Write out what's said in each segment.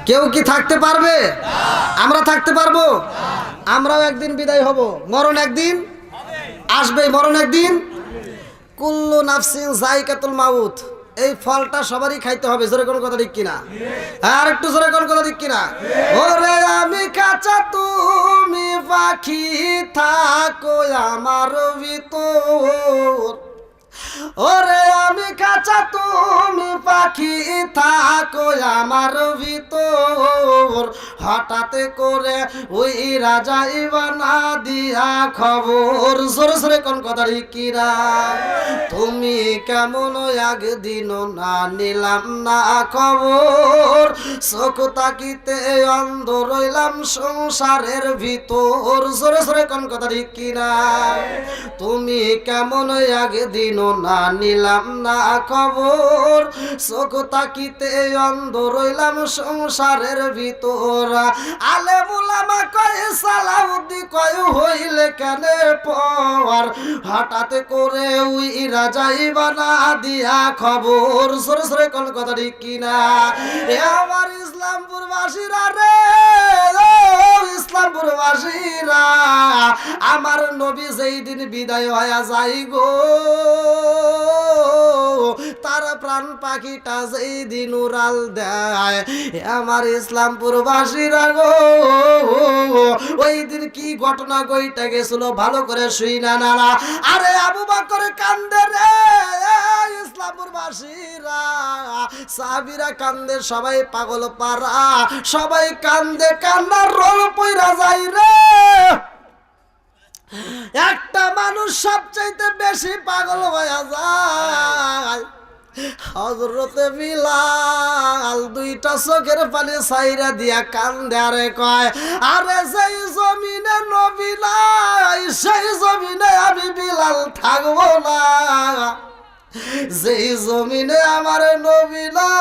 কেউ কি থাকতে পারবে? আমরা থাকতে পারবো? আমরাও একদিন বিদায় হব, মরণ একদিন আসবে, মরণ একদিন। কুল্লু নাফসিন যায়কাতুল মাউত, এই ফলটা সবারই খাইতে হবে। জোরে কোন কথা ঠিক কিনা? আর একটু জোরে কোন কথা ঠিক কিনা? ওরে আমি কাঁচা তুমি পাখি, থাকো আমার ভিতর। ওরে আমি কাঁচা তুমি পাখি, থাকো আমার ভিতর। হঠাৎ করে ওই রাজা ইবানা দিয়া খবর। জোরে জোরে কোন কথা কিরা? তুমি কেমন একদিন না নিলাম না খবর। চোখ তাকিতে অন্ধ রইলাম সংসারের ভিতর। জোরে জোরে কোন কথা কিরা? তুমি কেমন একদিন না নিলাম না খবর। চোখ তাকিতে অন্ধ রইলাম সংসারের ভিতর। আলেম উলামা কয় সালাউদ্দি কয় হইলে কেনে পর। হঠাৎ করে উই রাজা ইবানা দিয়া খবর। সরে সরে কোন কথা ঠিক কিনা? এ আমার ইসলামপুর বাসীরা রে, ইসলামপুর বাসীরা, আমার নবী যেই দিন বিদায় হয়ে যায় গো, তার প্রাণ পাখিটা যেই দিন উড়াল দেয়, আমার ইসলামপুর বাসীরা গো, ওই দিন কি ঘটনা ঘটে গেছিল ভালো করে শুই না নারা। আরে আবু বকর কান্দে রে, ইসলামপুর বাসীরা, সাহাবীরা কান্দে, সবাই পাগল পারা, সবাই কান্দে, কান্নার রোল পইরা যায় রে। একটা মানুষ সবচাইতে বেশি পাগল হয়ে যায়, হযরতে বিলাল দুইটা চোখের পানি ছাইরা দিয়া কান্দে আরে কয়, আরে সেই জমিনে নবী নাই, সেই জমিনে আমি বিলাল থাকবো না। যেই জমিনে আমার নবী নাই,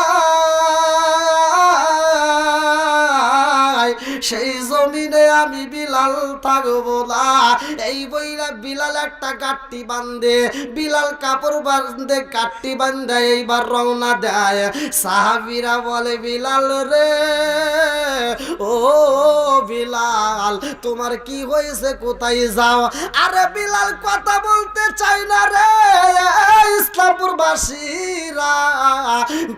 সেই জমিনে আমি বিলাল থাকবো না। এই বইরা বিলাল একটা গাট্টি বান্ধে, বিলাল কাপড় বান্ধে, গাট্টি বান্ধে এইবার রওনা দেয়। সাহাবীরা বলে, বিলাল রে, ও বিলাল তোমার কি হয়েছে, কোথায় যাও? আরে বিলাল কথা বলতে চাই না রে। ইসলামপুর বাসীরা,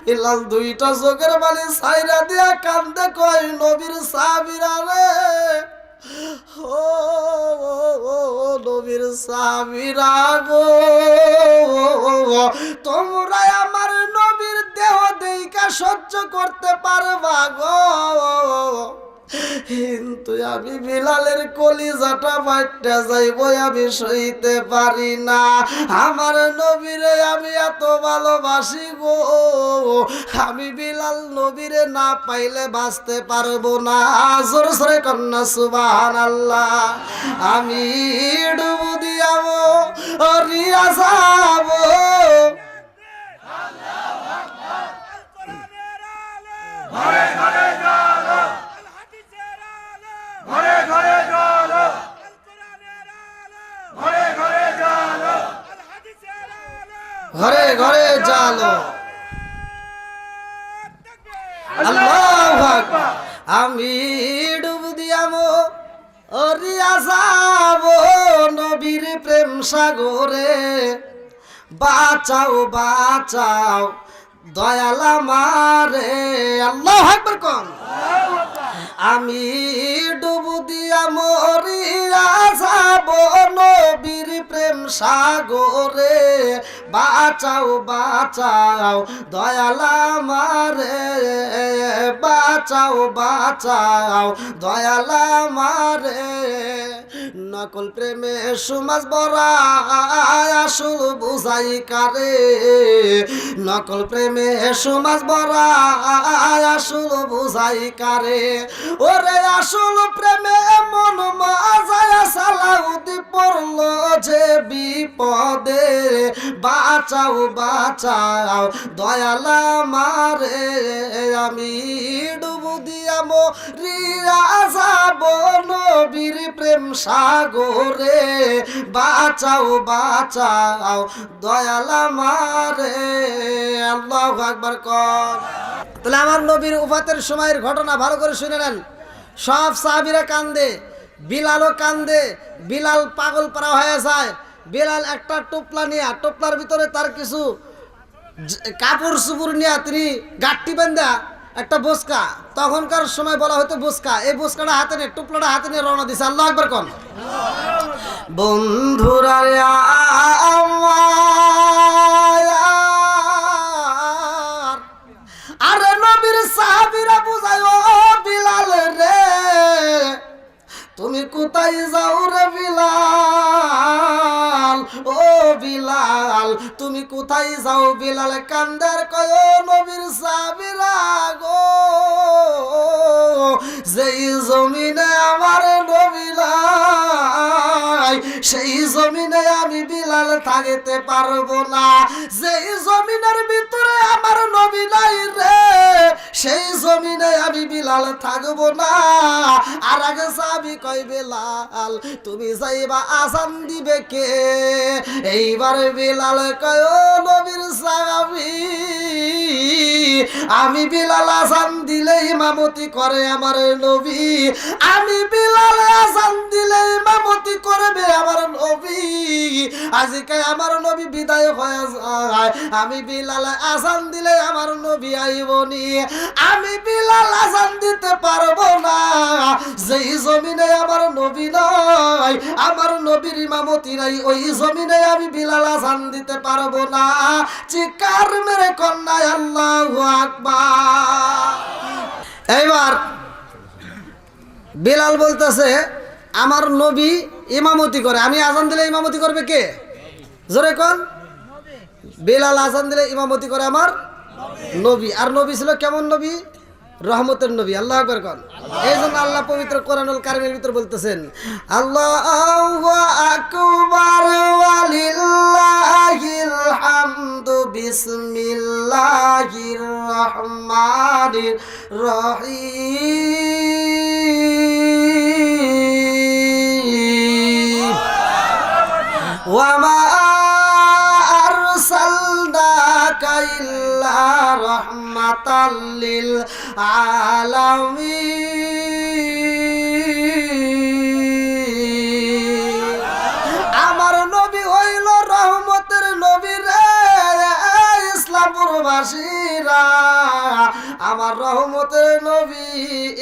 বিলাল দুইটা চোখের বালি ছাইরা দিয়া কান্দে কয়, নবীর সাহাবীরা রে, ও নবীর সাহাবীরা গো, তোমরা আমার নবীর দেহ দেইকা সহ্য করতে পারবা গো, কিন্তু আমি বিলালের কলিজাটা ফাইটা যাইব, আমি সইতে পারি না। আমার নবীরে আমি এত ভালোবাসি গো, আমি বিলাল নবীরে না পাইলে বাঁচতে পারবো না। জোরে জোরে কন্যা সুবহানাল্লাহ। আমি ডুবু দিয়াবো, রিয়া যাবো, ঘরে ঘরে জালো, ঘরে ঘরে জালো, ঘরে ঘরে জালো, ঘরে ঘরে জালো। আল্লাহু আকবার। আমি ডুব দিয়ামো, রিয়া যাবো নবীর প্রেম সাগরে। বাঁচাও বাঁচাও দয়াল আমারে। আল্লাহু আকবার কোন। আমি ডুবু দিয়া মরিয়া যাব নবীর প্রেম সাগরে। বাঁচাও বাঁচাও দয়াল আমারে, বাঁচাও বাঁচাও দয়াল আমারে। নকল প্রেমে সমাজ বরা, আসল বুঝাই কারে। নকল প্রেমে সমাজ বরা, আসল বুঝাই কারে। ওরে আসল প্রেমে মন মাজায়া সালাউদ্দি পড়ল যে বিপদে। বাঁচাও বাঁচাও দয়াল আমারে, আমি ডুবু দিয়া মরিয়া যাব নবীর প্রেম সাগরে। বাঁচাও বাঁচাও দয়াল আমারে। আল্লাহু আকবার কর। তাহলে আমার নবীর উফাতের সময়ের ঘটনা ভালো করে শুনে নেন। সব সাহাবীরা কান্দে, বিলালও কান্দে, বিলাল পাগল পারা হয়ে যায়। বিলাল একটা টোপলা নিয়ে, টোপলার ভিতরে তার কিছু কাপড় চুপড় নিয়ে তিনি গাঁটটি বেঁধা একটা বোসকা, তখনকার সময় বলা হতো বোসকা, এই বোসকাটা হাতে নিয়ে, টোপলাটা হাতে নিয়ে রওনা দিছে। আল্লাহু আকবার কোন। বন্ধুরা রে আমার, আরে নবীর সাহাবীরা বুঝায়, ও বিলাল রে তুমি কোথায় যাও রে বিলাল, ও বিলাল তুমি কোথায় যাও। বিলাল কান্দার কয়, ও নবীর সাহাবীরা গো, যেই জমিনে আমার নবী নাই সেই জমিনে আমি বিলাল থাকতে পারবো না। যেই জমিনের ভিতরে আমার নবী নাই রে, সেই জমিনে আমি বিলাল থাকবো না। আর আগে সাহাবী কয়, বিলাল তুমি যাইবা আজান দিবে কে? এইবার বিলাল কয়, ও নবীর সাহাবী, আমি বিলাল আজান দিলে ইমামতি করে আমার নবী, আমি বিলাল আজান দিলে ইমামতি করবে আমার নবী। আজকে আমার নবী বিদায় হয়ে যায়, আমি বিলাল আজান দিলে আমার নবী আইবনি, আমি বিলাল আজান দিতে পারবো না। যেই জমিনে আমার নবী নাই, আমার নবীর ইমামতি নাই, ওই জমিনে আমি বিলাল আজান দিতে পারবো না। চিৎকার মেরে কন্যায় আল্লাহু আকবার। এইবার বিলাল বলতেছে, আমার নবী ইমামতি করে, আমি আজান দিলে ইমামতি করবে কে? জোরে কোন। বিলাল আজান দিলে ইমামতি করে আমার নবী। আর নবী ছিল কেমন নবী? রহমতের নবী। আল্লাহু আকবার কোন। এই জন্য আল্লাহ পবিত্র কোরআনুল কারীমের ভিতর বলতেছেন, আল্লাহু আকবার ওয়ালিল্লাহিল হামদু বিসমিল্লাহির রহমানির রহিম ওয়া মা আরসালনাকা ইল্লা রাহমাতাল লিল আলামিন। আমার নবী হইল রহমতের নবী রে ইসলামপুরবাসীরা, আমার রহমতের নবী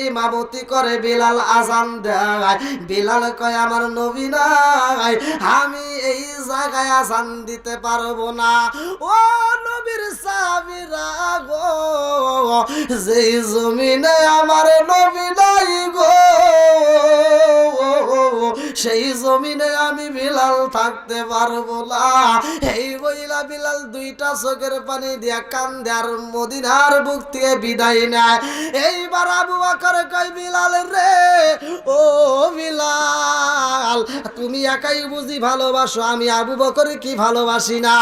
ইমামতি করে, বিলাল আজান দেয়। বিলাল কয়, আমার নবী নাই, আমি এই জায়গায় আজান দিতে পারবো না। ও নবীর সাহাবীরা গো, যেই জমিনে আমার নবী নাই গো, সেই জমিনে আমি বিলাল থাকতে পারবো না। এই বইলা বিলাল দুইটা চোখের পানি দিয়া কান্দে আর মদিনার বুক থেকে বিদায় নেয়। এইবার আবু বকর কয়, বিলাল রে ও বিলাল, তুমি একাই বুঝি ভালোবাসো, আমি আবু বকর কি ভালোবাসি না?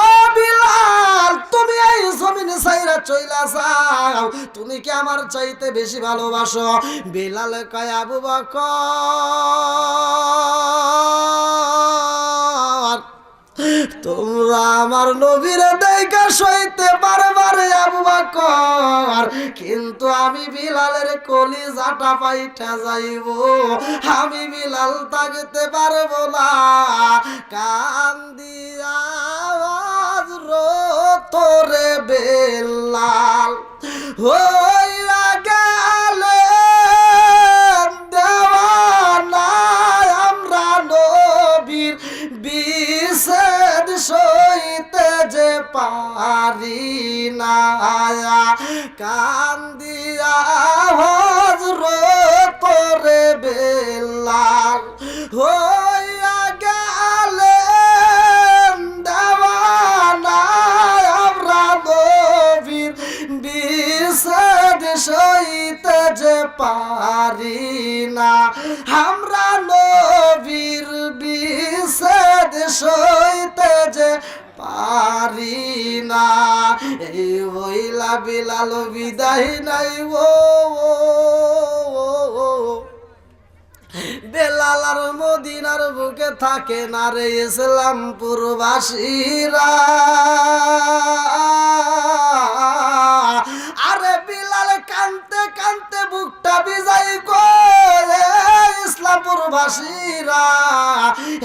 ও বিলাল, তুমি এই জমিনে ছাইরা চইলা যাও, তুমি কি আমার চাইতে বেশি ভালোবাসো? বিলাল কয়, আবু বকর, তোমরা আমার নবীর দেখা সইতে পারবারে আবু বকর, কিন্তু আমি বিলালের কলিজাটা পাইটা যাইব, আমি বিলাল থাকতে পারবো না। কান্দিয়া আওয়াজ তোরে বেলাল হইয়া গেলে দেওয়ানা, আমরা নবীর বিচ্ছেদ সইতে যে পারি না। কান্দিয়া হযরত তোরে বেলাল হইয়া গেলে দেওয়ানা, আমরা নবীর বিচ্ছেদ সইতে যে পারি না, আমরা নবীর বিচ্ছেদ সইতে যে পারি না। এই হইলা বিলাল বিদায় নাই ও বেলাল আর মদিনার বুকে থাকে না রে ইসলামপুরবাসীরা। আরে কান্তে বুকটা বিজাই করে ইসলামপুর ভাসীরা।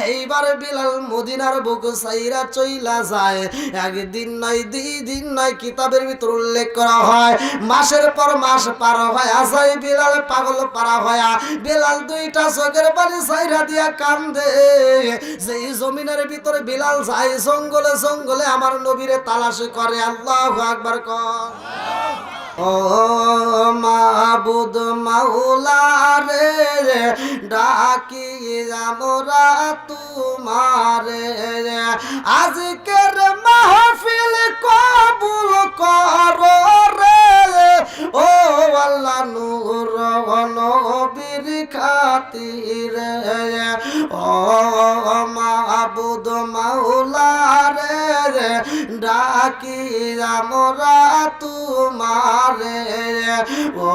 এইবার বিলাল মদিনার বুক সাইরা চইলা যায়। একদিন নয়, 2 দিন নয়, কিতাবের ভিতর উল্লেখ করা হয় মাসের পর মাস পার হয় আসাই বিলাল পাগল পারা হয়া বিলাল 2টা চোখের পানি সাইরা দিয়া কান্দে। যেই জমিনের ভিতরে বিলাল যায় জঙ্গলে জঙ্গলে আমার নবীরে তালাশ করে। আল্লাহু আকবার কর। ও মাবুদ মাওলা রে ডাকি আমরা তোমারে, আজকের মাহফিল কবুল করো রে ও আল্লাহ নূর নবীর খাতিরে। ও মাবুদ মাওলা রে ডাকি আমরা তোমারে, ও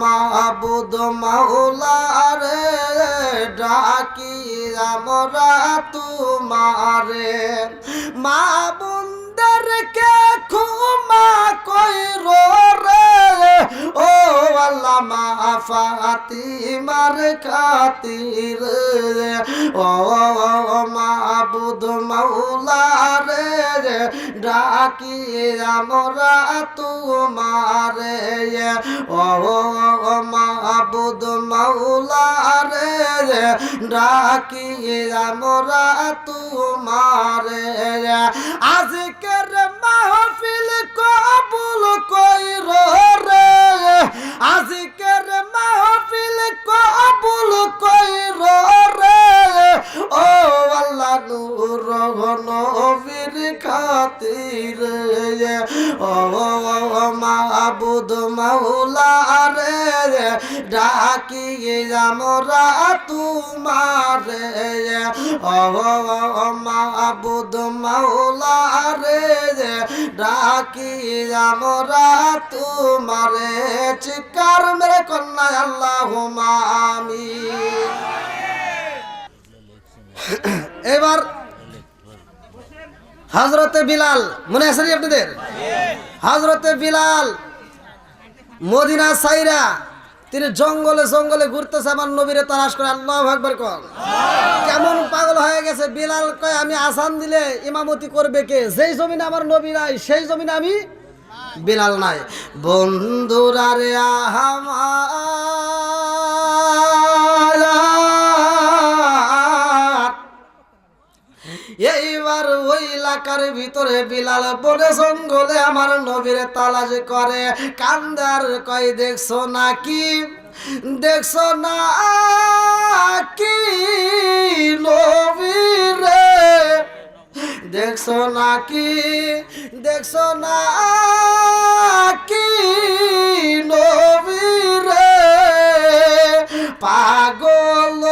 মাবুদ মাওলা রে ডাকি আমরা তোমারে। মা বোনদেরকে ক্ষমা কইরো রে ও আল্লাহ মা ফাতিমার খাতির, ও মাবুদ মাওলা রে ডাকি আমরা তোমারে, ও মাবুদ মাওলা রে ডাকি আমরা তোমারে। আজকের মাহফিল কবুল কইরো রে, আজকের মাহফিল কবুল কইরো রে ও আল্লাহ নূর নবীর খাতির, ও মাবুদ মাওলা রে ডাকি আমরা তোমারে, ও মাবুদ মাওলা রে ডাকি আমরা তোমারে। চিৎকার মেরে কন্যা আল্লাহুম্মা আমিন। এবার হযরতে বিলাল মনে আছে আপনাদের? হযরতে বিলাল মদিনা সাইরা তিনি জঙ্গলে জঙ্গলে ঘুরতেছে আমার নবীরে তালাশ করে। আল্লাহু আকবার কর। কেমন পাগল হয়ে গেছে বিলাল কয় আমি আজান দিলে ইমামতি করবে কে? যেই জমিনে আমার নবী নাই সেই জমিনে আমি বিলাল নাই। বন্ধুরা রে এইবার ওই এলাকার ভিতরে বিলাল বনে জঙ্গলে আমার নবীরে তালাশ করে। কান্দার কয় দেখছো নাকি, দেখছো না কি নবীরে, দেখছো নাকি, দেখছো না কি নবীরে, পাগল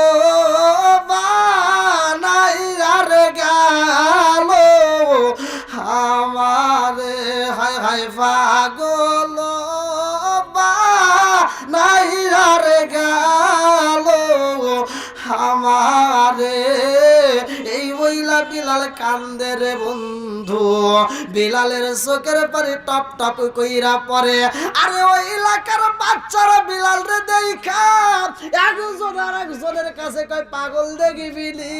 বানাই আর গেল আমারে, হায় হায় পাগল বানাই আর গেল আমারে। এই বইলা বিলাল কান্দে রে বন্ধু, বিলালের চোখের পানি টপ টপ কইরা পড়ে। আরে ওই এলাকার বাচ্চারা বিলাল রে দেখা একজন আর একজনের কাছে কয় পাগল দেখিবি নি,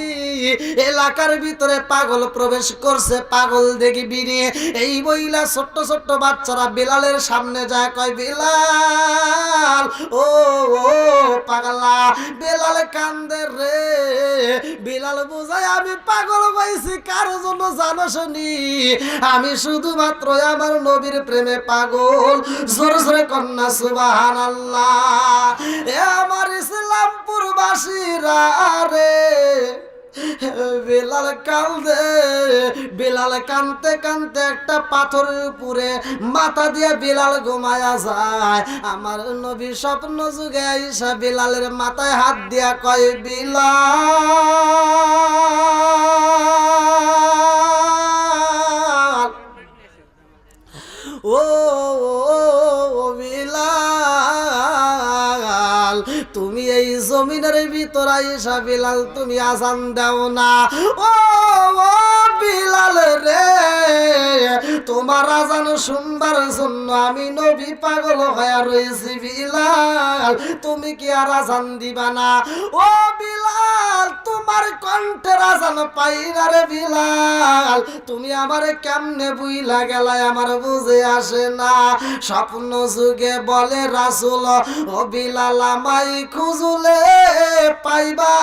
এলাকার ভিতরে পাগল প্রবেশ করছে, পাগল দেখিবি নি। এই বইলা ছোট্ট ছোট্ট বাচ্চারা বিলালের সামনে যায় কয় বিলাল ও ও পাগলা। বিলাল কান্দে রে, বিলাল বুঝায় আমি পাগল হইছি কার জন্য জানো শুনি, আমি শুধুমাত্র আমার নবীর প্রেমে পাগল। জোরে জোরে কন্যা সুবহানাল্লাহ। এ আমার ইসলামপুর বাসীরা রে বিলাল কান্দে, বিলাল কানতে কানতে একটা পাথরের উপরে মাথা দিয়ে বিলাল ঘুমায়া যায়। আমার নবী স্বপ্ন যুগে আইসা বিলালের মাথায় হাত দিয়া কয় বিলাল ও বিলাল তুমি এই জমিনের ভিতর আইসা বিলাল তুমি আজান দাও না। ও বিলাল রে, তোমার আজান শুনবার জন্য আমি নবী পাগল হয়ে রয়েছি বিলাল, তুমি কি আর আজান দিবা না? ও বিলাল, তোমার কণ্ঠের আজান পাই না রে বিলাল, তুমি আমারে কেমনে বুইলা গেলাই আমার বুঝে আসে না। স্বপ্ন যুগে বলে রাসূল, ও বিলাল আমায় খুঁজলে পাইবা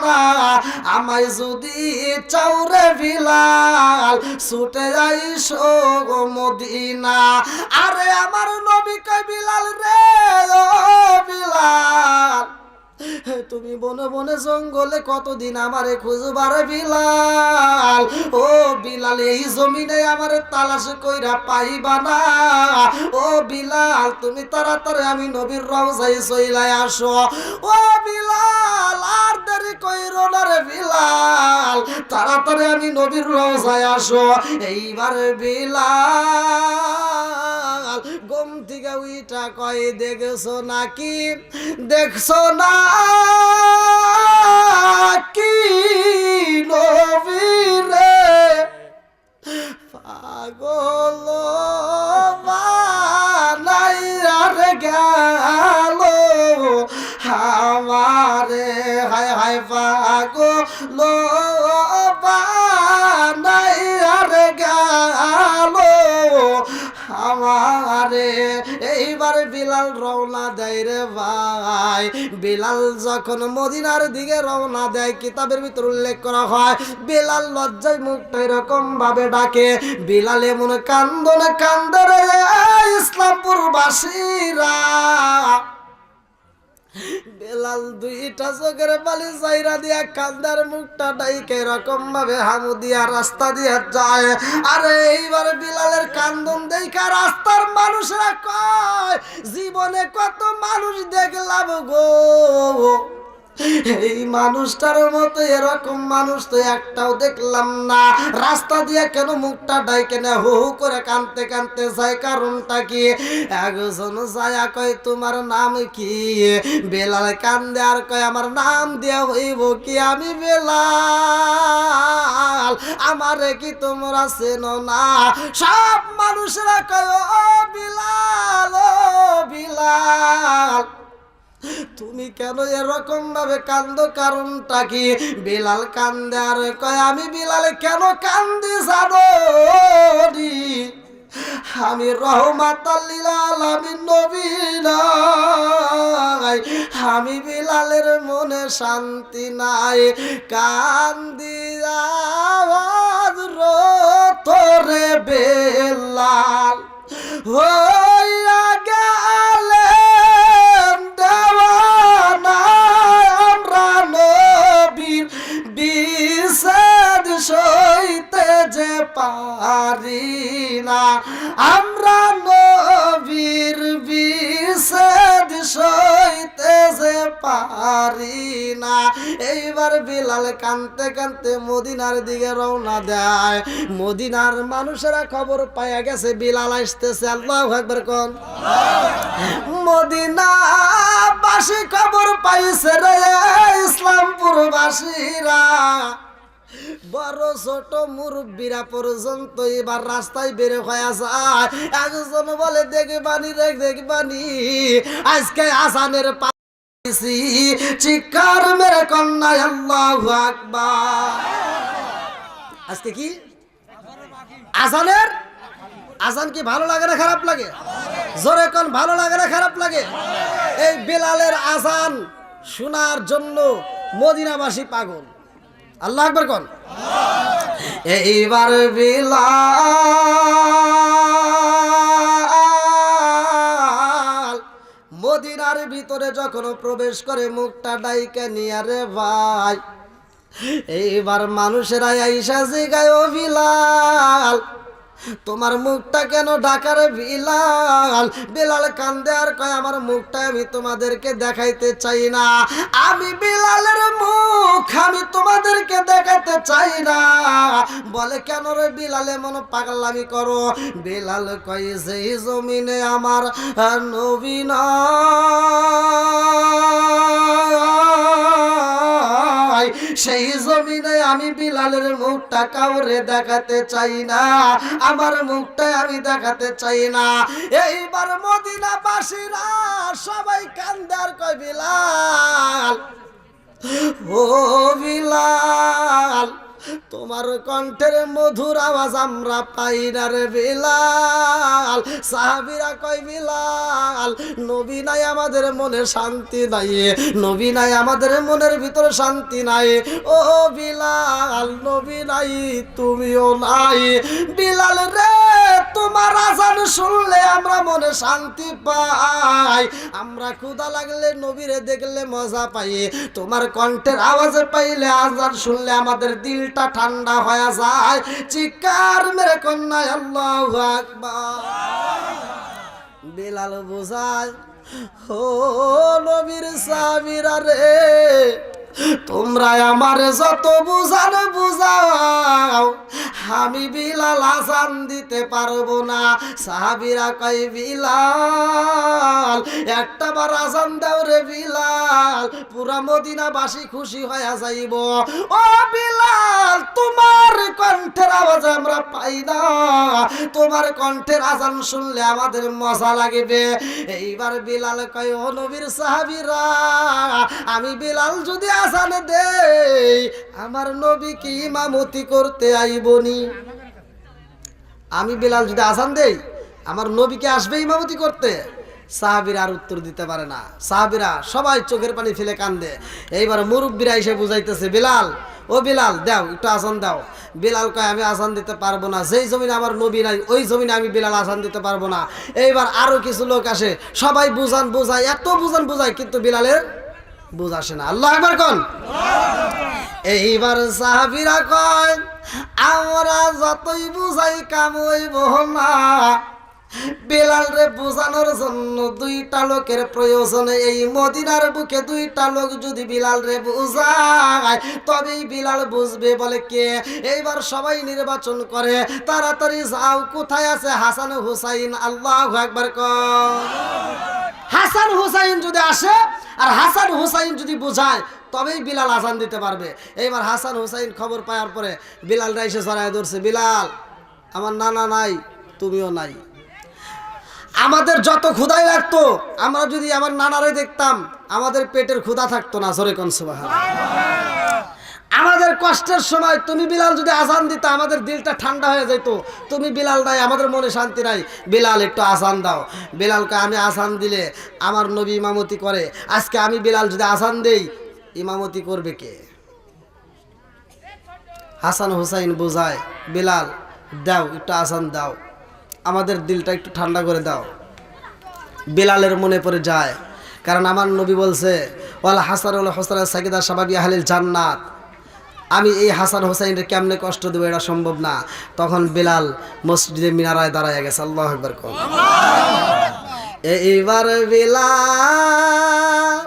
না, আমায় যদি চাও রে বিলাল ছুটে আইসো গো মদিনা। আরে আমার নবী কয় বিলাল রে, ও বিলাল তুমি বনে বনে জঙ্গলে কতদিন আমারে খুঁজবার বিলাল, ও বিলাল এই জমিনে আমারে তালাশ কইরা পাইবা না, ও বিলাল তুমি তাড়াতাড়ি আমি নবীর রওজায় চইলাই আসো। ও বিলাল আর দেরি কইরো না রে বিলাল, তাড়াতাড়ি আমি নবীর রওজায় আসো। এইবার বিলাল ঘুম থেকে উইটা কয়, দেখছো নাকি, দেখছো না কি নবীরে পাগল বানাইয়া রে গেল আমারে, হায় হায় পাগল বানাইয়া রে গেল আমারে। এইবার বিলাল রওনা দেয় রে ভাই। বিলাল যখন মদিনার দিকে রওনা দেয়, কিতাবের ভিতর উল্লেখ করা হয় বিলাল লজ্জায় মুখটা এরকম ভাবে ডাকে, বিলাল এমন কান্দনে কান্দে রে ইসলামপুর বাসীরা। বেলাল দুইটা চোখের পালি চাইরা দিয়া কান্দার মুখটা ডাইকে এরকম ভাবে হামু দিয়া রাস্তা দিয়া যায়। আরে এইবার বিলালের কান্দন দেখা রাস্তার মানুষরা কয়, জীবনে কত মানুষ দেখলাম গো, এই মানুষটার মতো এরকম মানুষ তো একটাও দেখলাম না। রাস্তা দিয়ে কেন মুখটা ডাইকে না হু হু করে কানতে কানতে যায়, কারণটা কি? একজন যায়া কয় তোমার নাম কি? বেলাল কান্দে আর কয় আমার নাম দিয়া হইব কি, আমি বেলাল, আমারে কি তোমরা চেনো না? সব মানুষরা কয় ও বিলাল, ও বিলাল তুমি কেন এরকম ভাবে কান্দো, কারণটা কি? বিলাল কান্দে আর কয় আমি বিলাল কেন কান্দি জানো নি? আমি রহমাতাল লিল আলামিন নবী নাই, আমি বিলালের মনে শান্তি নাই, কান্দি আওয়াজ তোরে বেলাল হইয়া গেলেন দেওয়ানা, আমরা নবীর বিষাদ সইতে যে পারি না, আমরা নবীর বিষাদ সইতে যে পারি না। এইবার বিলাল কানতে কানতে মদিনার দিকে রওনা দেয়। মদিনার মানুষেরা খবর পাইয়া গেছে বিলাল আসতেছে। আল্লাহু আকবার কোন। মদিনা বাসী খবর পাইছে রে ইসলামপুর বাসীরা, বড় ছোট মুরব্বীরা পর্যন্ত এবার রাস্তায় বের হয়ে যায়। একজন বলে দেখবানি রে দেখবানি, আজকে আসানের চিৎকার মেরে কন্যা আল্লাহু আকবার। আজকে কি আজানের, আজান কি ভালো লাগে না খারাপ লাগে? জোরে কোন ভালো লাগে না খারাপ লাগে? এই বেলালের আজান শোনার জন্য মদিনাবাসী পাগল। আল্লাহু আকবার কোন। এইবার বিলাল মদিনার ভিতরে যখন প্রবেশ করে মুখটা ডাইকে নিয়ে রে ভাই, এইবার মানুষেরা আইসা জিগায় ও বিলাল তোমার মুখটা কেন ঢাকা রে বিলাল? বিলাল কান্দে আর কয় আমার মুখটা আমি তোমাদেরকে দেখাইতে চাই না, আমি বিলালের মুখ আমি তোমাদেরকে দেখাইতে চাই না। বলে কেন রে বিলাল এমন পাগলামি করো? বিলাল কয় যেই জমিনে আমার নবী নাই সেই জমিনে আমি বিলালের মুখটা কাউরে দেখাতে চাই না, আমার মুখটা আমি দেখাতে চাই না। এইবার মদিনাবাসীরা সবাই কান্দে আর কয় বিলাল, ও বিলাল, তোমার কণ্ঠের মধুর আওয়াজ আমরা পাই না রে বিলাল। সাহাবীরা কয় বিলাল, নবী নাই আমাদের মনে শান্তি নাই, নবী নাই আমাদের মনের ভিতরে শান্তি নাই। ও বিলাল, নবী নাই তুমিও নাই। বিলাল রে, তোমার আজান শুনলে আমরা মনে শান্তি পাই, আমরা ক্ষুধা লাগলে নবীরে দেখলে মজা পাই, তোমার কণ্ঠের আওয়াজ পাইলে আজান শুনলে আমাদের দিল ঠান্ডা হয়ে যায়। চিৎকার মেরে কন্যা আল্লাহু আকবার। বিলাল বুঝায়, ও নবীর সাহাবীরা রে, তোমরা আমারে যত বুঝান বুঝাও, আমি বিলাল আজান দিতে পারবো না। সাহাবীরা কয় বিলাল, একটা বার আজান দাও রে বিলাল, পুরা মদিনাবাসী খুশি হয়ে যাইব। ও বিলাল, তোমার কণ্ঠের আওয়াজ আমরা পাই না, তোমার কণ্ঠের আজান শুনলে আমাদের মজা লাগবে। এইবার বিলাল কয়, ও নবীর সাহাবীরা, আমি বিলাল যদি আজান দেই, আমার নবী কি ইমামতি করতে আইবনি? আমি বিলাল যদি আজান দেই, আমার নবীকে আসবে ইমামতি করতে? সাহাবীরা আর উত্তর দিতে পারে না। সাহাবীরা সবাই চোখের পানি ফেলে কান্দে। এইবার মুরব্বীরা এসে বুঝাইতেছে, বিলাল, ও বিলাল দাও, একটু আজান দাও। বিলাল কয়, আমি আজান দিতে পারবো না, যেই জমিনে আমার নবী নাই ওই জমিনে আমি বিলাল আজান দিতে পারবো না। এইবার আরো কিছু লোক আসে, সবাই বুঝান বুঝায়, এত বুঝান বুঝায়, কিন্তু বিলালের বুঝ আসে না। আল্লাহু আকবার কোন। এইবার সাহাবীরা কয়, আমরা যতই বুঝাই কাম হইব না, বিলাল রে বুঝানোর জন্য দুইটা লোকের প্রয়োজন। এই মদিনার বুকে দুইটা লোক যদি বিলাল রে বুঝায়, তবেই বিলাল বুঝবে। বলে কে? এইবার সবাই নির্বাচন করে, তাড়াতাড়ি যাও, কোথায় আছে হাসান হুসাইন? আল্লাহু আকবার কর। হাসান হুসাইন যদি আসে আর হাসান হুসাইন যদি বুঝায়, তবেই বিলাল আজান দিতে পারবে। এইবার হাসান হুসাইন খবর পাওয়ার পরে বিলাল এসে জড়ায় ধরছে, বিলাল, আমার নানা নাই, তুমিও নাই। আমাদের যত ক্ষুধাই লাগতো, আমরা যদি আমার নানারে দেখতাম, আমাদের পেটের ক্ষুধা থাকতো না। জোরে কোন সুবহানাল্লাহ। আমাদের কষ্টের সময় তুমি বিলাল যদি আজান দিতা, আমাদের দিলটা ঠান্ডা হয়ে যেত। তুমি বিলাল নাই, আমাদের মনে শান্তি নাই, বিলাল একটু আজান দাও। বিলালকে আমি আজান দিলে আমার নবী ইমামতি করে, আজকে আমি বিলাল যদি আজান দেই, ইমামতি করবে কে? হাসান হুসাইন বোঝায়, বিলাল দাও, একটু আজান দাও, আমাদের দিলটা একটু ঠান্ডা করে দাও। বিলালের মনে পড়ে যায়, কারণ আমার নবী বলছে, ওয়াল হাসান ওয়াল হুসাইন সাকিদা শাবাবি আহলিল জান্নাত। আমি এই হাসান হুসাইনকে কেমনে কষ্ট দেবো, এটা সম্ভব না। তখন বিলাল মসজিদে মিনারায় দাঁড়ায় গেছে। আল্লাহু আকবার কোন। এইবার বিলাল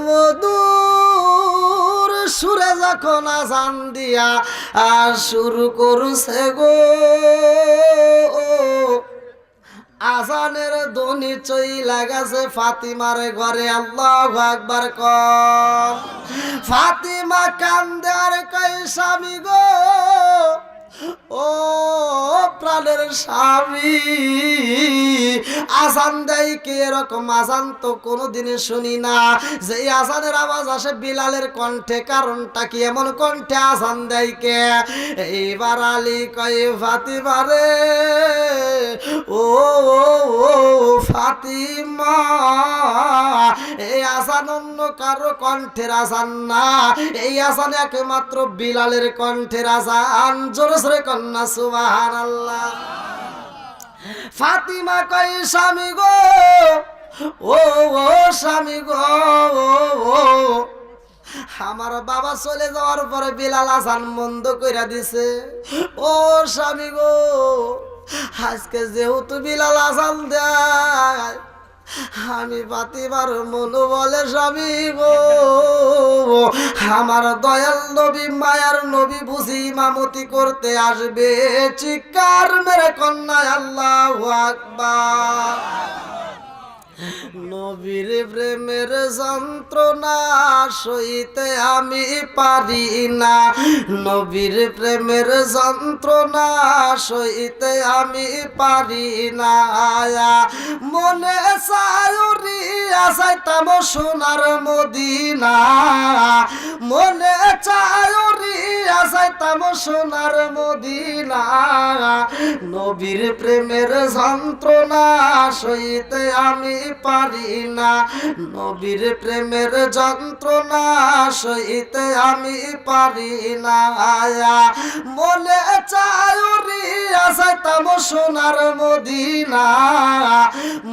মধুর সুরে যখন আজান দিয়া শুরু করছে গো, আজানের ধ্বনি চইলা গেছে ফাতিমার ঘরে। আল্লাহু আকবার কর। ফাতিমা কান্দে আর কয়, স্বামী গো, ও প্রাণের স্বামী, আজান দেয় কে? এরকম আজান তো কোনোদিনে শুনি না। যে আজানের আওয়াজ আসে বিলালের কণ্ঠে, কারণটা কি? এমন কণ্ঠে আজান দেয় কে? এইবার আলী কয়, ফাতিমা রে, ও ফাতিমা, এই আজান অন্য কারো কণ্ঠের আজান না, এই আজান একমাত্র বিলালের কণ্ঠের আজান। জোরে জোরে কন্যা সুবহানাল্লাহ। ফাতিমা কয়, স্বামী গো, ও স্বামী গো, আমার বাবা চলে যাওয়ার পরে বিলাল আজান বন্ধ কইরা দিছে। ও স্বামী গো, আজকে যেহেতু বিলাল আজান দেয়, আমি ফাতিমার মন বলে, স্বামী গো, আমার দয়াল নবী, মায়ার নবী বুঝি ইমামতি করতে আসবে। চিৎকার মেরে কন্যা আল্লাহু আকবার। নবীর প্রেমের যন্ত্রণা সইতে আমি পারি না, নবীর প্রেমের যন্ত্রণা সইতে আমি পারি না। মনে চায়ুরি আসাইতাম সোনার মদিনা, মনে চায়ুরি আসাইতাম সোনার মদিনা। নবীর প্রেমের যন্ত্রণা সইতে আমি পারি না, নবীর প্রেমের যন্ত্রণা সইতে আমি পারি না। মনে চায়ুরি আসাইতাম সোনার মদিনা,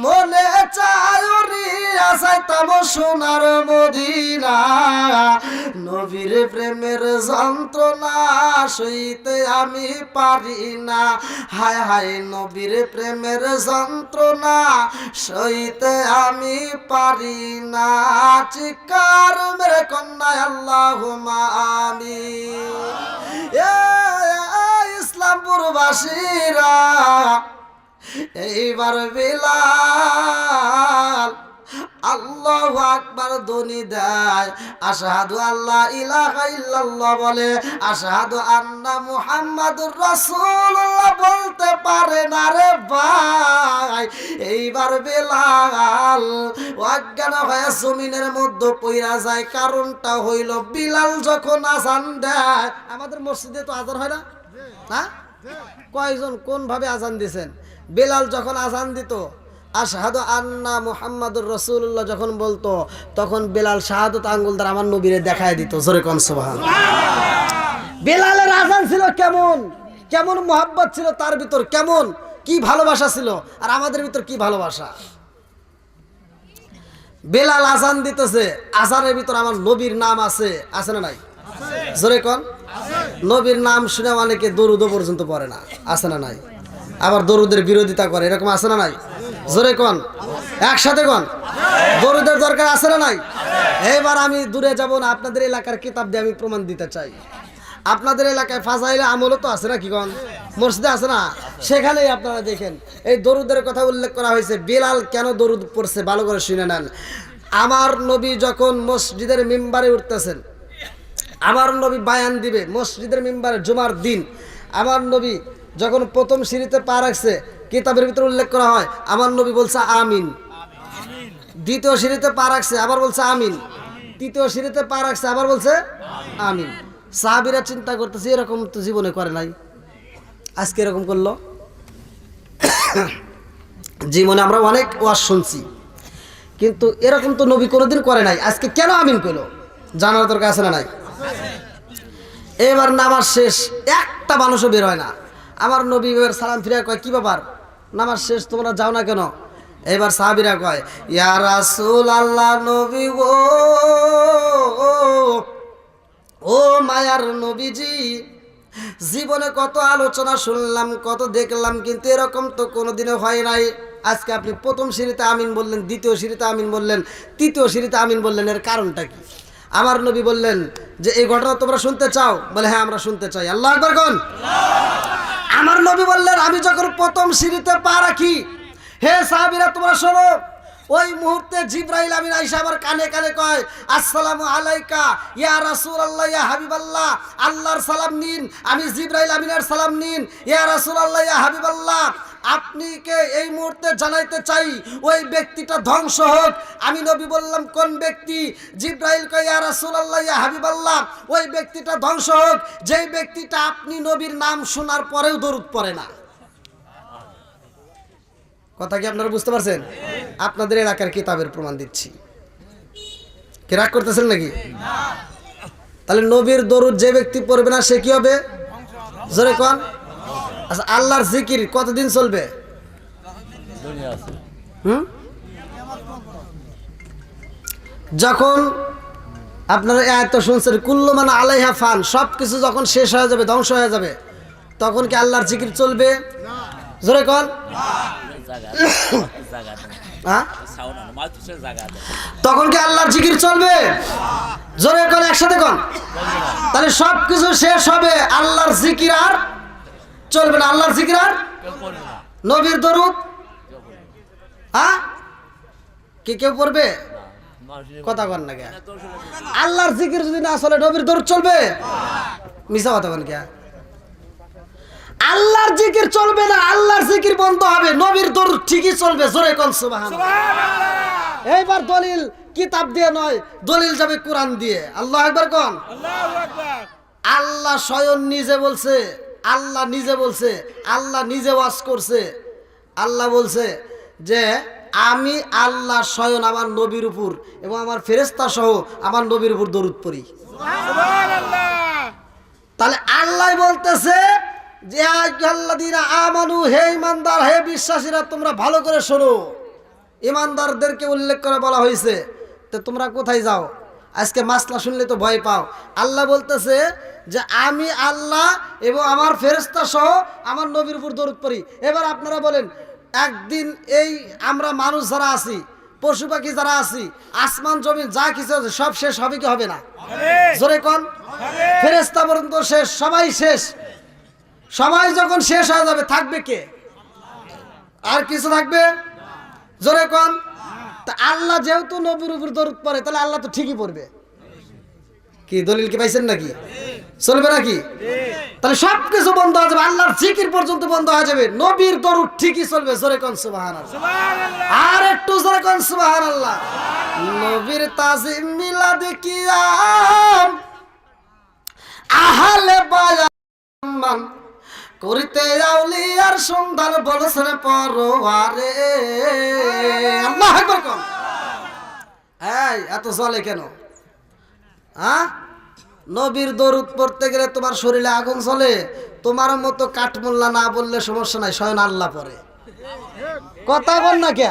মনে চায়ুরি আসাইতাম সোনার মদিনা। নবীর প্রেমের যন্ত্রণা সইতে আমি পারি না, হায় হায় নবীর প্রেমের যন্ত্রণা সইতে আমি পারি না। চিৎকার মেরে কন্যা আল্লাহুম্মা আমিন। ইসলামপুরবাসীরা এইবার বিলাল আল্লাহু আকবার ধ্বনি দেয়, আশহাদু আল্লা ইলাহা ইল্লাল্লাহ বলে, আশহাদু আন্না মুহাম্মাদুর রাসূলুল্লাহ বলতে পারে না রে ভাই। এইবার বিলাল অজ্ঞান হয়ে জমিনের মধ্যে পইরা যায়। কারণটা হইল বিলাল যখন আজান দেয়, আমাদের মসজিদে তো আজান হয় না, হ্যাঁ? কয়জন কোন ভাবে আজান দিয়েছেন? বিলাল যখন আজান দিত, আশহাদু আন্না মুহাম্মাদুর রাসূলুল্লাহ যখন বলতো, তখন বিলাল শাহাদত আঙ্গুল দ্বারা আমার নবীরে দেখায় দিত। জোরে কোন সুবহানাল্লাহ। বিলালের আজান ছিল কেমন, কেমন মোহাব্বত ছিল তার ভিতর, কেমন কি ভালোবাসা ছিল, আর আমাদের ভিতর কি ভালোবাসা। বিলাল আজান দিতেছে, আজানের ভিতর আমার নবীর নাম আছে, আছে না নাই? জোরে কোন। নবীর নাম শুনে অনেকে দরুদ পর্যন্ত পড়ে না, আছে না নাই? আবার দরুদের বিরোধিতা করে, এরকম আছে না নাই? জোরে কোন, একসাথে কোন। দরুদের দরকার আছে না নাই? এবার আমি দূরে যাব না, আপনাদের এলাকার কিতাব দিয়ে আমি প্রমাণ দিতে চাই। আপনাদের এলাকায় ফাজাইলে আমলও তো আছে না, কি কোন? মসজিদে আছে না? সেখানেই আপনারা দেখেন এই দরুদের কথা উল্লেখ করা হয়েছে। বিলাল কেন দরুদ পড়ছে ভালো করে শুনে নেন। আমার নবী যখন মসজিদের মিম্বারে উঠতেছেন, আমার নবী বায়ান দিবে মসজিদের মিম্বারে জুমার দিন, আমার নবী যখন প্রথম সিঁড়িতে পা রাখছে, কিতাবের ভিতরে উল্লেখ করা হয় আমার নবী বলছে আমিন। দ্বিতীয় সিঁড়িতে পা রাখছে, আবার বলছে আমিন। তৃতীয় সিঁড়িতে পা রাখছে, আবার বলছে আমিন। সাহাবীরা চিন্তা করতেছে এরকম তো জীবনে করে নাই, আজকে এরকম করলো। জীবনে আমরা অনেক ওয়াজ শুনছি, কিন্তু এরকম তো নবী কোনোদিন করে নাই, আজকে কেন আমিন কইলো জানার দরকার আছে না নাই? এবার নামাজ শেষ, একটা মানুষও বের হয় না। আমার নবী এবার সালাম ফিরে কয়, কি ব্যাপার নামাজ শেষ তোমরা যাও না কেন? এবার সাহাবীরা কয়, ইয়া রাসূলুল্লাহ, নবী গো, ও মায়ার নবীজি, জীবনে কত আলোচনা শুনলাম, কত দেখলাম, কিন্তু এরকম তো কোনোদিনও হয় নাই। আজকে আপনি প্রথম সিঁড়িতে আমিন বললেন, দ্বিতীয় সিঁড়িতে আমিন বললেন, তৃতীয় সিঁড়িতে আমিন বললেন, এর কারণটা কি? আমার নবী বললেন যে এই ঘটনা তোমরা শুনতে চাও? বলে হ্যাঁ আমরা শুনতে চাই। আল্লাহু আকবার কোন। আমার নবী বললেন, আমি যখন প্রথম সিঁড়িতে পা রাখি, হে সাহাবীরা তোমরা শোনো, ওই মুহূর্তে জিবরাইল আমিন আইসা আমার কানে কানে কয়, আসসালামু আলাইকা ইয়া রাসূলুল্লাহ ইয়া হাবিবাল্লাহ, আল্লাহর সালাম নিন। আমি জিবরাইল আমিনের সালাম নিন। ইয়া রাসূলুল্লাহ ইয়া হাবিবাল্লাহ, আপনি কে এই মুহূর্তে জানাইতে চাই ওই ব্যক্তিটা ধ্বংস হোক। আমি নবী বললাম কোন ব্যক্তি? জিবরাইল কয়, ইয়া রাসূলুল্লাহ ইয়া হাবিবাল্লাহ, ওই ব্যক্তিটা ধ্বংস হোক যেই ব্যক্তিটা আপনি নবীর নাম শোনার পরেও দরুদ পড়ে না। কথা কি আপনারা বুঝতে পারছেন? আপনাদের এলাকার কিতাবের প্রমাণ দিচ্ছি। কি রাগ করতেছেন নাকি? তাহলে নবীর দরুদ যে ব্যক্তি পড়বে না সে কি হবে? জোরে কোন। আচ্ছা, আল্লাহর জিকির কতদিন চলবে? যখন আপনারা এত শুনছেন কুল্লু মান আলাইহা ফান, সব কিছু যখন শেষ হয়ে যাবে, ধ্বংস হয়ে যাবে, তখন কি আল্লাহর জিকির চলবে? জোরে কোন। তখন কি আল্লাহর জিকির চলবে? জোরে কোন, একসাথে কোন। তাহলে সব কিছু শেষ হবে, আল্লাহর জিকির আর চলবে না। আল্লাহর জিকির আর নবীর দরুদ, হ্যাঁ কি কেউ পড়বে? কথা কন না কে? আল্লাহর জিকির যদি না চলে নবীর দরুদ চলবে? মিছা কথা বলেন কে? আল্লাহর জিকির চলবে না, আল্লাহর জিকির বন্ধ হবে, নবীর দরুদ ঠিকই চলবে। জোরে কোন সুবহানাল্লাহ। এইবার দলিল কিতাব দিয়ে নয়, দলিল যাবে কোরআন দিয়ে। আল্লাহু আকবার কোন। আল্লাহু আকবার। আল্লাহ স্বয়ং নিজে বলছে, আল্লাহ নিজে বলছে, আল্লাহ নিজে ওয়াজ করছে। আল্লাহ বলছে যে আমি আল্লাহ স্বয়ং আমার নবীর উপর এবং আমার ফেরেশতা সহ আমার নবীর উপর দরুদ পড়ি। সুবহানাল্লাহ। তাহলে আল্লাহ বলতেছে যে আল্লাযীনা আমানু, হে ঈমানদার, হে বিশ্বাসীরা, তোমরা ভালো করে শোনো। ঈমানদারদেরকে উল্লেখ করে বলা হয়েছে। তো তোমরা কোথায় যাও? আজকে মাসলা শুনলে তো ভয় পাও। আল্লাহ বলতেছে যে আমি আল্লাহ এবং আমার ফেরেশতা সহ আমার নবীর উপর দরুদ পড়ি। এবার আপনারা বলেন, একদিন এই আমরা মানুষ যারা আছি, পশু পাখি যারা আছি, আসমান জমিন যা কিছু আছে সব শেষ হবে কি হবে না? জোরে কোন। ফেরেশতা পর্যন্ত শেষ, সবাই শেষ। সবাই যখন শেষ হয়ে যাবে থাকবে কে? আর কিছু থাকবে? জোরে কোন। তা আল্লাহ যেহেতু নবীর উপর দরুদ পড়ে, তাহলে আল্লাহ তো ঠিকই পড়বে। কি দলিল কি পাইছেন নাকি? চলবে নাকি? তাহলে সবকিছু বন্ধ হয়ে যাবে, আল্লাহর জিকির পর্যন্ত বন্ধ হয়ে যাবে, নবীর দরুদ ঠিকই চলবে। জোরে কোন সুবহানাল্লাহ। আর একটু জোরে কোন সুবহানাল্লাহ। নবীর তাজিম মিলাদ কিয়াম আহলে বায়ান করিতে আউলিয়ার সন্ধান বলছেন পরওয়ারে। আল্লাহু আকবার কোন। এই এত চলে কেন? হ্যাঁ, নবীর দরুদ পড়তে গেলে তোমার শরীরে আগুন চলে। তোমার মতো কাঠমোল্লা না বললে সমস্যা নাই, স্বয়ং আল্লাহ পড়ে। কথা বল না কে?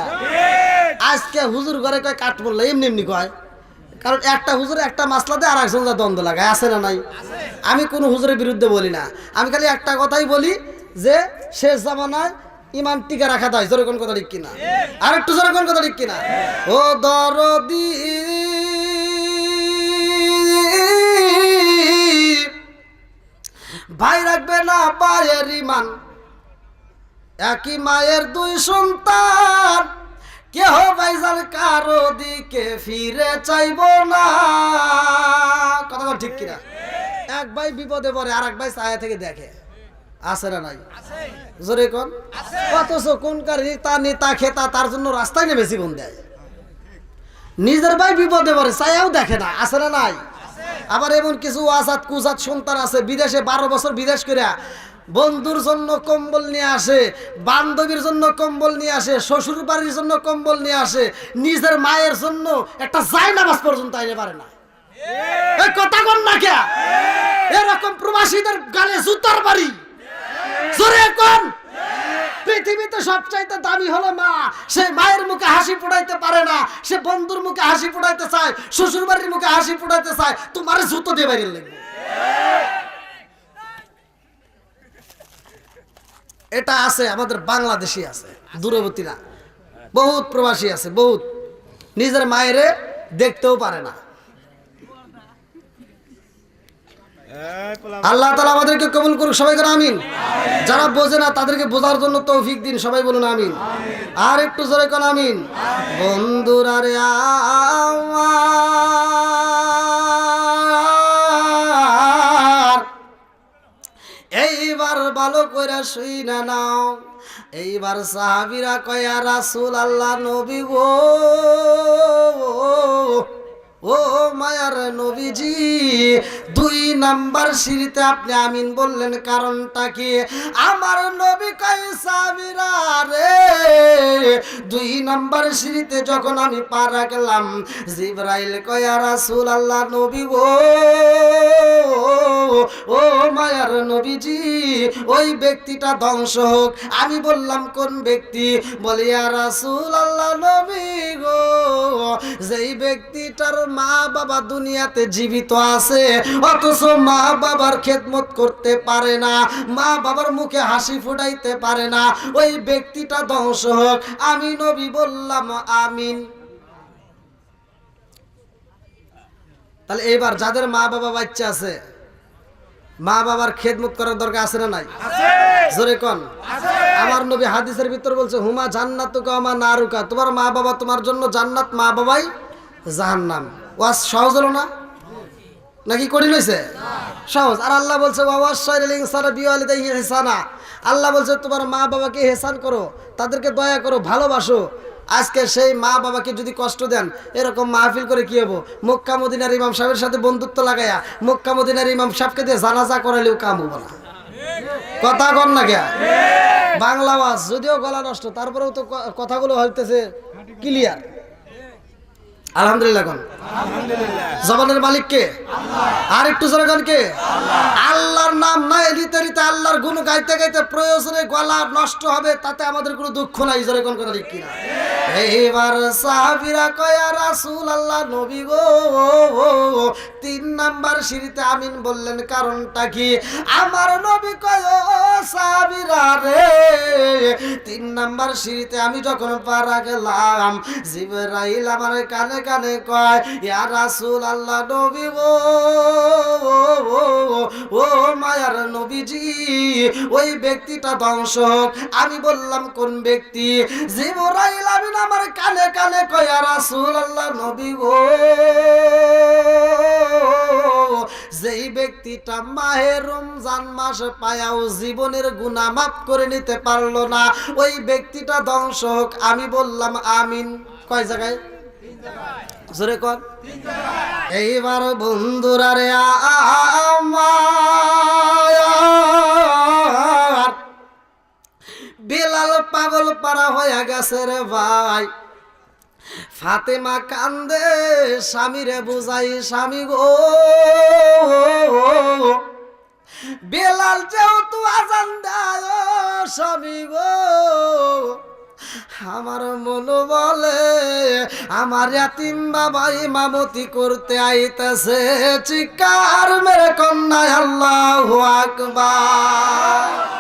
আজকে হুজুর ঘরে কয় কাঠমোল্লা, এমনি এমনি কয়। কারণ একটা হুজুরে একটা মাসলা দেয় আর একজন দ্বন্দ্ব লাগায়, আছে না নাই? আমি কোনো হুজুরের বিরুদ্ধে বলি না, আমি খালি একটা কথাই বলি যে শেষ জামানায় ইমান টিকা রাখা দেয়। জোরে কোন কথা ঠিক কিনা? আর একটু জোরে কোন কথা ঠিক কিনা? ও দরদি ভাই রাখবে না পায়ের ইমান, একই মায়ের দুই সন্তান, কেহ ভাইজান কারো দিকে ফিরে চাইব না। কথা ঠিক কিনা? এক ভাই বিপদে পড়ে আর এক ভাই ছায়া থেকে দেখে, আছে না নাই? জোরে কোন। অথচ কোনকার তা নেতা খেতা তার জন্য রাস্তায় নেমে জীবন দেয়। নিজের ভাই বিপদে পড়ে ছায়াও দেখে না, আছে না নাই? আবার এমন কিছু আজাদ কুজাত সন্তান আছে, বিদেশে 12 বছর বিদেশ করে বন্ধুর জন্য কম্বল নিয়ে আসে, বান্ধবীর জন্য কম্বল নিয়ে আসে, শ্বশুর বাড়ির জন্য কম্বল নিয়ে আসে, নিজের মায়ের জন্য একটা জায়নামাজ পর্যন্ত আইতে পারে না। এই কথা কোন না কে? এরকম প্রবাসীদের গালে জুতার বাড়ি। জোরে কোন। পৃথিবীতে সবচাইতে দামি হলো মা। সে মায়ের মুখে হাসি ফুটাইতে পারে না, সে বন্ধুর মুখে হাসি ফুটাইতে চায়, শ্বশুর বাড়ির মুখে হাসি ফুটাইতে চায়, তোমার জুতো দিয়ে বাইরে লাগবে। এটা আছে আমাদের বাংলাদেশে, আছে দূরবর্তী না, বহুত প্রবাসী আছে, বহুত নিজের মায়েরে দেখতেও পারে না। আল্লাহ তাআলা আমাদেরকে কবুল করুক, সবাই করে আমিন। যারা বোঝে না তাদেরকে বোঝার জন্য তৌফিক দিন, সবাই বলুন আমিন। আর একটু জোরে কোন আমিন। বন্ধুরা রে এইবার ভালো করে শুই না নাও। এইবার সাহাবীরা কয় ইয়া রাসূলুল্লাহ, নবী গো, ও মায়ার নবীজি, 2 নাম্বার সিঁড়িতে আপনি আমিন বললেন, কারণটা কি? আমার নবী কয় সাহাবীরা রে, 2 নাম্বার সিঁড়িতে যখন আমি পা রাখলাম, জিবরাইল কয় ইয়া রাসূলুল্লাহ, নবী গো, ও মায়ার নবীজি, ওই ব্যক্তিটা ধ্বংস হোক। আমি বললাম কোন ব্যক্তি? বলি ইয়া রাসূলুল্লাহ, নবী গো, যেই ব্যক্তিটার মা বাবা দুনিয়াতে জীবিত আছে অথচ মা বাবার খেদমত করতে পারে না, মা বাবার মুখে হাসি ফুটাইতে পারে না, ওই ব্যক্তিটা ধ্বংস হোক। আমি নবী বললাম আমিন। তাহলে এবার যাদের মা বাবা বাচ্চা আছে, মা বাবার খেদমত করার দরকার আছে না নাই? জোরে কোন আমার নবী হাদিসের ভিতর বলছে হুমা জান্নাতুকা ওয়া নারুকা, তোমার মা বাবা তোমার জন্য জান্নাত, মা বাবাই জাহান্নাম। ওয়াজ সহজ হলো না নাকি কঠিন হয়েছে? সহজ। আর আল্লাহ বলছে ওয়াসাইরিল ইনসানা বিওয়ালিদাইহি ইহসানা, আল্লাহ বলছে তোমার মা বাবাকে ইহসান করো, তাদেরকে দয়া করো, ভালোবাসো। আজকে সেই মা বাবাকে যদি কষ্ট দেন, এরকম মাহফিল করে কি হবো? মক্কা মদিনার ইমাম সাহেবের সাথে বন্ধুত্ব লাগাইয়া মক্কা মদিনার ইমাম সাহেবকে দিয়ে জানাজা করালেও কাম হবো না। কথা কন না কে? বাংলা ওয়াজ যদিও গলা নষ্ট, তারপরেও তো কথাগুলো হইতেছে ক্লিয়ার। আলহামদুলিল্লাহ কোন জবানের মালিক কে? আর একটু জোরে কোন কে? আল্লাহর নাম নাই নিতে নিতে, আল্লাহর গুণ গাইতে গাইতে প্রয়োজনে গলা নষ্ট হবে, তাতে আমাদের কোনো দুঃখ নাই। জোরে কোন কথা ঠিক কিনা? এইবার সাহাবীরা কয় ইয়া রাসূলুল্লাহ, নবী গো 3 নাম্বার সিঁড়িতে আমিন বললেন, কারণটা কি? আমার নবী কয় ও সাহাবীরা রে, 3 নাম্বার সিঁড়িতে আমি যখন পারা গেলাম, জিবরাইল আমার কানে কানে কয় ইয়া রাসূলুল্লাহ, নবী গো ও মায়ার নবীজি, ওই ব্যক্তিটা ধ্বংস হোক। আমি বললাম কোন ব্যক্তি? জিবরাইল আমিন আমার কানে কানে কয় ইয়া রাসূলুল্লাহ, নবী গো, যেই ব্যক্তিটা মাহে রমজান মাস পায়াও জীবনের গুনাহ মাফ করে নিতে পারলো না, ওই ব্যক্তিটা ধ্বংস হোক। আমি বললাম আমিন। কয় জায়গায়? জোরে কর। এইবার বন্ধুরা রে আমার বেলাল পাগল পারা হয়ে গেছে রে ভাই। ফাতেমা কান্দে, স্বামীরে বুঝাই, স্বামী গো বেলাল যেহেতু আজান দেয়, স্বামী গো আমার মন বলে আমার ইয়াতিম বাবা ইমামতি করতে আইতেছে, চিৎকার মেরে কন্যা আল্লাহু আকবার।